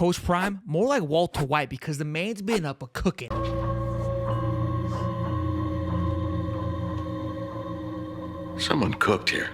Coach Prime, more like Walter White, because the man's been up a cooking. Someone cooked here.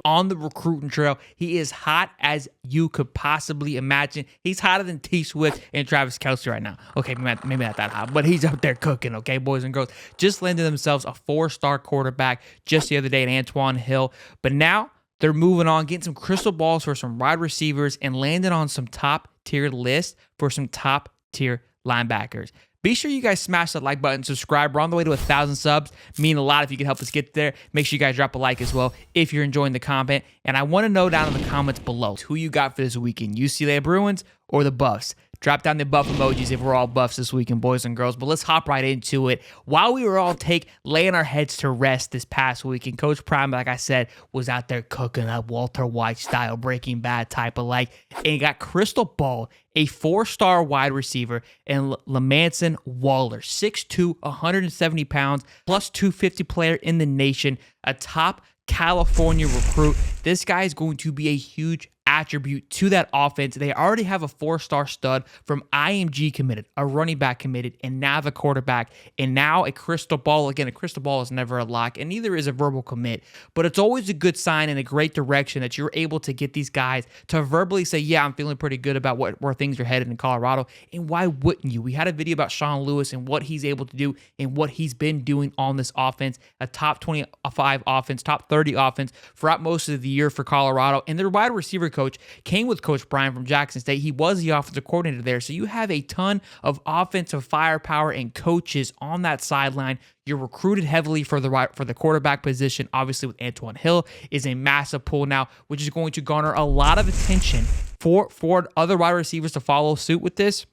On the recruiting trail, he is hot as you could possibly imagine. He's hotter than T Swift and Travis Kelce right now. Okay, maybe not that hot, but he's up there cooking, okay, boys and girls. Just landed themselves a 4-star quarterback just the other day in Antoine Hill. But now they're moving on, getting some crystal balls for some wide receivers and landing on some top-tier lists for some top-tier linebackers. Be sure you guys smash that like button, subscribe. We're on the way to 1,000 subs. Mean a lot if you can help us get there. Make sure you guys drop a like as well if you're enjoying the content. And I want to know down in the comments below who you got for this weekend, UCLA Bruins or the Buffs. Drop down the buff emojis if we're all buffs this weekend, boys and girls. But let's hop right into it. While we were all laying our heads to rest this past weekend, Coach Prime, like I said, was out there cooking up Walter White style, Breaking Bad type of like, and he got crystal ball, a 4-star wide receiver, and LaManson Waller, 6'2", 170 pounds, plus 250 player in the nation, a top California recruit. This guy is going to be a huge attribute to that offense. They already have a 4-star stud from IMG committed, a running back committed, and now the quarterback, and now a crystal ball. Again, a crystal ball is never a lock, and neither is a verbal commit, but it's always a good sign and a great direction that you're able to get these guys to verbally say, yeah, I'm feeling pretty good about where things are headed in Colorado. And why wouldn't you? We had a video about Sean Lewis and what he's able to do and what he's been doing on this offense, a top 25 offense, top 30 offense throughout most of the year for Colorado. And their wide receiver coach came with Coach Brian from Jackson State. He was the offensive coordinator there. So you have a ton of offensive firepower and coaches on that sideline. You're recruited heavily for the quarterback position. Obviously, with Antoine Hill is a massive pull now, which is going to garner a lot of attention for other wide receivers to follow suit with this.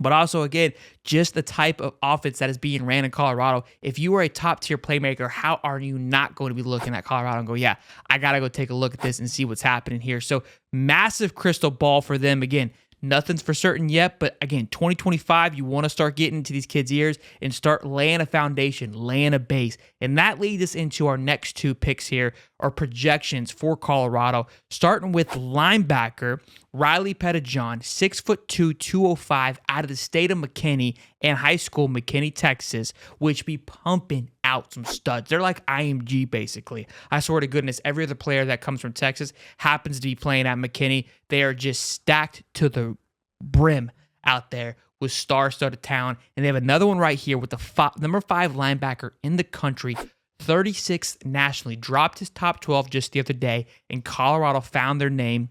But also, again, just the type of offense that is being ran in Colorado. If you are a top-tier playmaker, how are you not going to be looking at Colorado and go, yeah, I got to go take a look at this and see what's happening here. So massive crystal ball for them. Again, nothing's for certain yet, but again, 2025, you want to start getting into these kids' ears and start laying a foundation, laying a base. And that leads us into our next two picks here, our projections for Colorado, starting with linebacker Riley Pettijohn, 6'2", 205, out of the state of McKinney and high school McKinney, Texas, which be pumping out some studs. They're like IMG, basically. I swear to goodness, every other player that comes from Texas happens to be playing at McKinney. They are just stacked to the brim out there with star-studded talent. And they have another one right here with the number 5 linebacker in the country, 36th nationally, dropped his top 12 just the other day, and Colorado found their name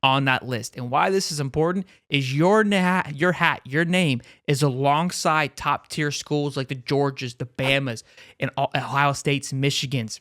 on that list. And why this is important is your name is alongside top tier schools like the Georgias, the Bamas, and Ohio States, Michigans.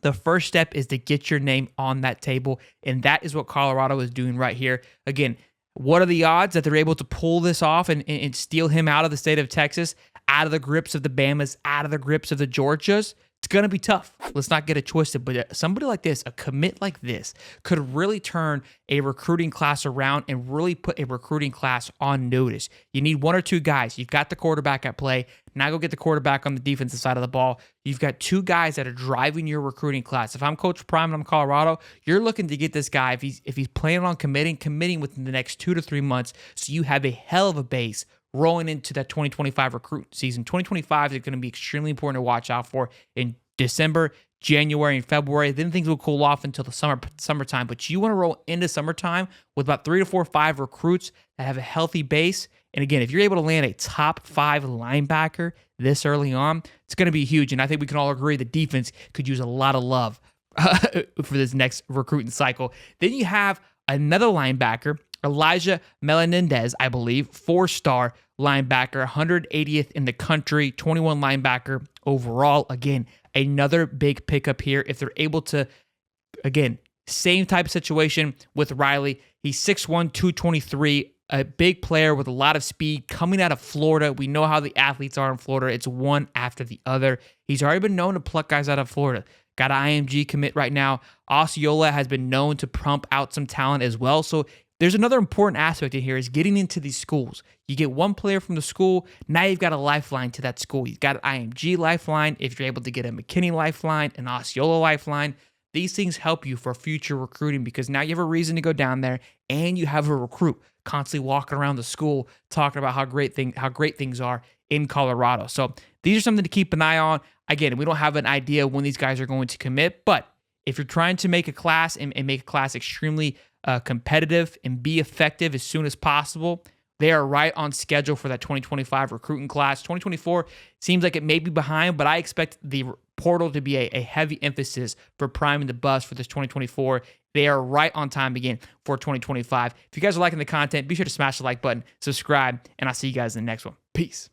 The first step is to get your name on that table, and that is what Colorado is doing right here. Again, what are the odds that they're able to pull this off and steal him out of the state of Texas, out of the grips of the Bamas, out of the grips of the Georgias? It's going to be tough. Let's not get it twisted, but somebody like this, a commit like this, could really turn a recruiting class around and really put a recruiting class on notice. You need 1 or 2 guys. You've got the quarterback at play. Now go get the quarterback on the defensive side of the ball. You've got 2 guys that are driving your recruiting class. If I'm Coach Prime and I'm Colorado, you're looking to get this guy, if he's planning on committing within the next 2 to 3 months, so you have a hell of a base rolling into that 2025 recruit season. 2025 is going to be extremely important to watch out for in December, January, and February. Then things will cool off until the summertime. But you want to roll into summertime with about 3 to 4, 5 recruits that have a healthy base. And again, if you're able to land a top 5 linebacker this early on, it's going to be huge. And I think we can all agree the defense could use a lot of love for this next recruiting cycle. Then you have another linebacker, Elijah Melendez, I believe, 4-star linebacker, 180th in the country, 21 linebacker overall. Again, another big pickup here. If they're able to, again, same type of situation with Riley. He's 6'1", 223, a big player with a lot of speed coming out of Florida. We know how the athletes are in Florida. It's one after the other. He's already been known to pluck guys out of Florida. Got an IMG commit right now. Osceola has been known to pump out some talent as well. So there's another important aspect in here is getting into these schools. You get one player from the school, now you've got a lifeline to that school. You've got an IMG lifeline. If you're able to get a McKinney lifeline, an Osceola lifeline, these things help you for future recruiting because now you have a reason to go down there and you have a recruit. constantly walking around the school talking about how great things are in Colorado. So these are something to keep an eye on. Again, we don't have an idea when these guys are going to commit, but if you're trying to make a class and make a class extremely competitive and be effective as soon as possible, they are right on schedule for that 2025 recruiting class. 2024 seems like it may be behind, but I expect the portal to be a heavy emphasis for priming the bus for this 2024. They are right on time again for 2025. If you guys are liking the content, be sure to smash the like button, subscribe, and I'll see you guys in the next one. Peace.